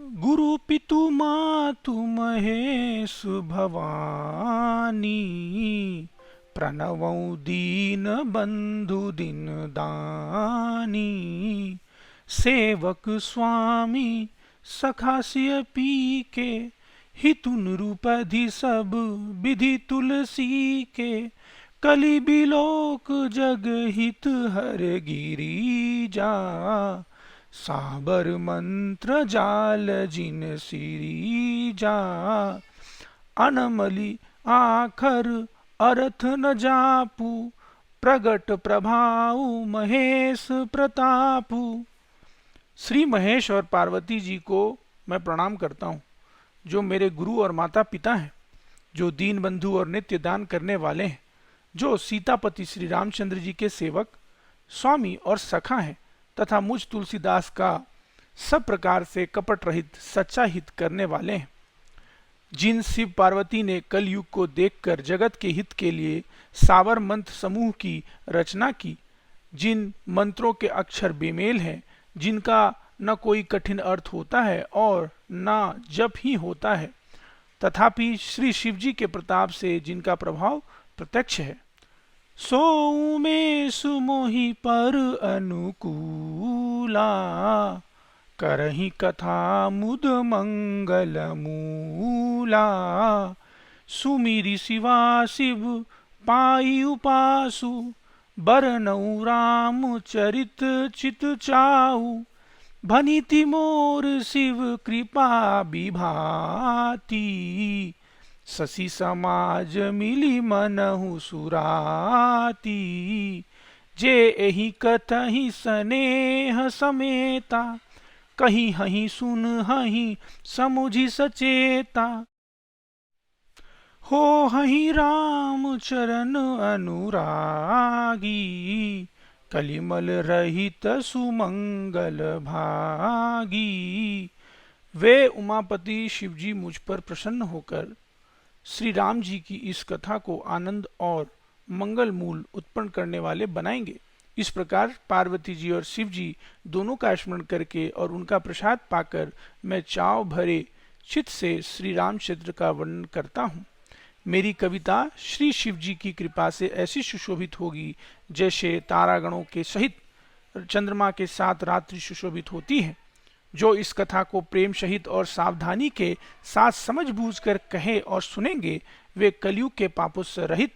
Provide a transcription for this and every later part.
गुरु पितु मातु महेश भवानी, प्रणवौ दीन बंधु दिन दानी। सेवक स्वामी सखासिय पी के, हितु निरूपधि सब विधि तुलसी के। कलि बिलोक जग हित हर गिरी जा, साबर मंत्र जाल जिन सिरी जा। अनमली आखर अर्थ न जापू, प्रगट प्रभाऊ महेश प्रतापू। श्री महेश और पार्वती जी को मैं प्रणाम करता हूँ, जो मेरे गुरु और माता पिता हैं, जो दीन बंधु और नित्य दान करने वाले हैं, जो सीतापति श्री रामचंद्र जी के सेवक, स्वामी और सखा हैं, तथा मुझ तुलसीदास का सब प्रकार से कपट रहित सच्चा हित करने वाले हैं। जिन शिव पार्वती ने कलयुग को देखकर जगत के हित के लिए सावर मंत्र समूह की रचना की, जिन मंत्रों के अक्षर बेमेल हैं, जिनका न कोई कठिन अर्थ होता है और न जप ही होता है, तथापि श्री शिव जी के प्रताप से जिनका प्रभाव प्रत्यक्ष है, सो में सुमोहि पर अनुकूला। करहि कथा मुद मंगल मूला, सुमिरि शिवा शिव पाई उपासु। बरनऊ राम चरित चित चाऊ, भनीति मोर शिव कृपा विभाती। शशि समाज मिली मनहु सुराती, जे एहि कतहि स्नेह समेता। कहीं हहीं सुन हहीं समुझि सचेता, हो हहीं राम चरण अनुरागी। कलिमल रहित सुमंगल भागी। वे उमापति शिवजी मुझ पर प्रसन्न होकर श्री राम जी की इस कथा को आनंद और मंगल मूल उत्पन्न करने वाले बनाएंगे। इस प्रकार पार्वती जी और शिव जी दोनों का स्मरण करके और उनका प्रसाद पाकर मैं चाव भरे चित्त से श्री रामचंद्र का वर्णन करता हूँ। मेरी कविता श्री शिव जी की कृपा से ऐसी सुशोभित होगी जैसे तारागणों के सहित चंद्रमा के साथ रात्रि सुशोभित होती है। जो इस कथा को प्रेम सहित और सावधानी के साथ समझ बूझ कर कहे और सुनेंगे, वे कलयुग के पापों से रहित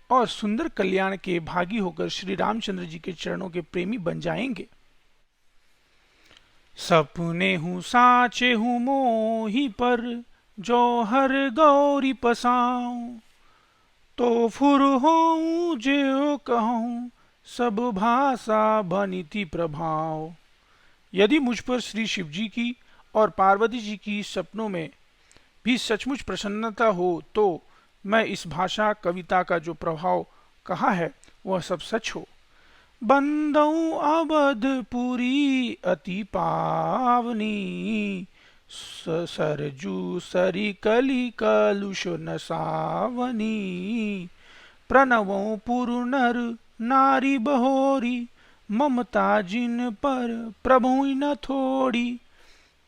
और सुंदर कल्याण के भागी होकर श्री रामचंद्र जी के चरणों के प्रेमी बन जाएंगे। सपने हूँ साचे हूँ मोही पर, जो हर गौरी पसाऊं। तो फुर होऊं जो कहूं, सब भाषा बनिति प्रभाव। यदि मुझ पर श्री शिव जी की और पार्वती जी की सपनों में भी सचमुच प्रसन्नता हो, तो मैं इस भाषा कविता का जो प्रभाव कहा है वह सब सच हो। बंदऊ अवधपुरी अति पावनी, सरजू सरी कली कलुष नसावनी। प्रणवों पुर नर नारी बहोरी, ममता जिन पर प्रभु न थोड़ी।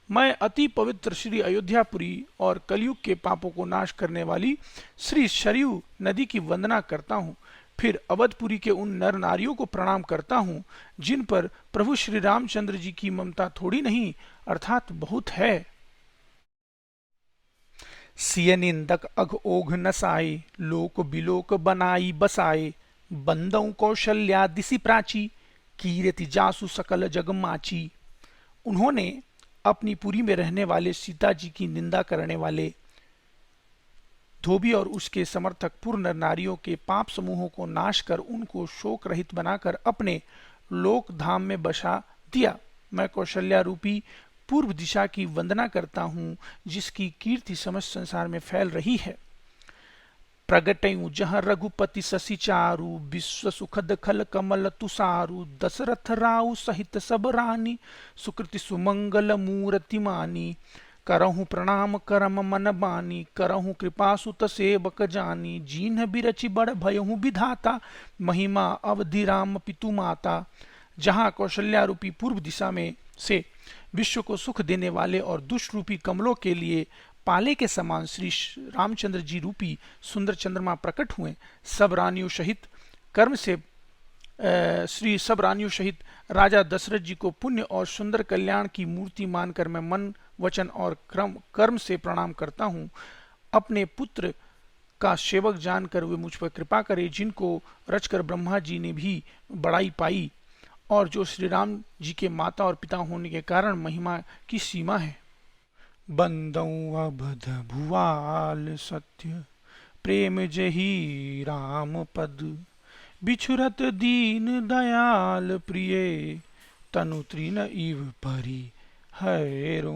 मैं अति पवित्र श्री अयोध्यापुरी और कलयुग के पापों को नाश करने वाली श्री सरयू नदी की वंदना करता हूँ। फिर अवधपुरी के उन नर नारियों को प्रणाम करता हूँ जिन पर प्रभु श्री रामचंद्र जी की ममता थोड़ी नहीं अर्थात बहुत है। सिय निंदक अघ ओघ नसाए, लोक बिलोक बनाई बसाए। बंदऊ कौशल्या दिसी प्राची, कीर्ति जासु सकल जगमाची। उन्होंने अपनी पुरी में रहने वाले सीता जी की निंदा करने वाले धोबी और उसके समर्थक पुर नर नारियों के पाप समूहों को नाश कर उनको शोक रहित बनाकर अपने लोक धाम में बसा दिया। मैं कौशल्या रूपी पूर्व दिशा की वंदना करता हूँ, जिसकी कीर्ति समस्त संसार में फैल रही है। प्रगटयु जहाँ रघुपति शशि चारु, विश्व सुखद खल कमल तुषारु। दशरथ राउ सहित सब रानी, सुकृति सुमंगल मूर्ति मानी। करहु प्रणाम करम मन बानी, करहु कृपा सुत सेवक जानी। जीन बिरचि बड़ भयहु विधाता, महिमा अवधि राम पितु माता। जहाँ कौशल्या रूपी पूर्व दिशा में से विश्व को सुख देने वाले और दुष्ट रूपी कमलों के लिए पाले के समान श्री रामचंद्र जी रूपी सुंदर चंद्रमा प्रकट हुए। सब रानियों सहित कर्म से श्री सब रानियों सहित राजा दशरथ जी को पुण्य और सुंदर कल्याण की मूर्ति मानकर मैं मन वचन और कर्म से प्रणाम करता हूँ। अपने पुत्र का सेवक जानकर वे मुझ पर कृपा करे, जिनको रचकर ब्रह्मा जी ने भी बड़ाई पाई और जो श्री राम जी के माता और पिता होने के कारण महिमा की सीमा है। बंदौ अबध भुआल सत्य प्रेम जही राम पद, बिछुरत दीन दयाल प्रिय तनु तृण इव परि हैरो।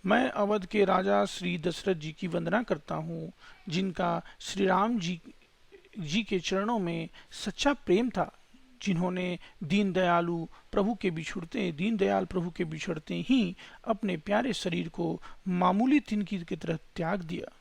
मैं अवध के राजा श्री दशरथ जी की वंदना करता हूँ, जिनका श्री राम जी के चरणों में सच्चा प्रेम था, जिन्होंने दीन दयाल प्रभु के बिछुड़ते ही अपने प्यारे शरीर को मामूली तिनकी की तरह त्याग दिया।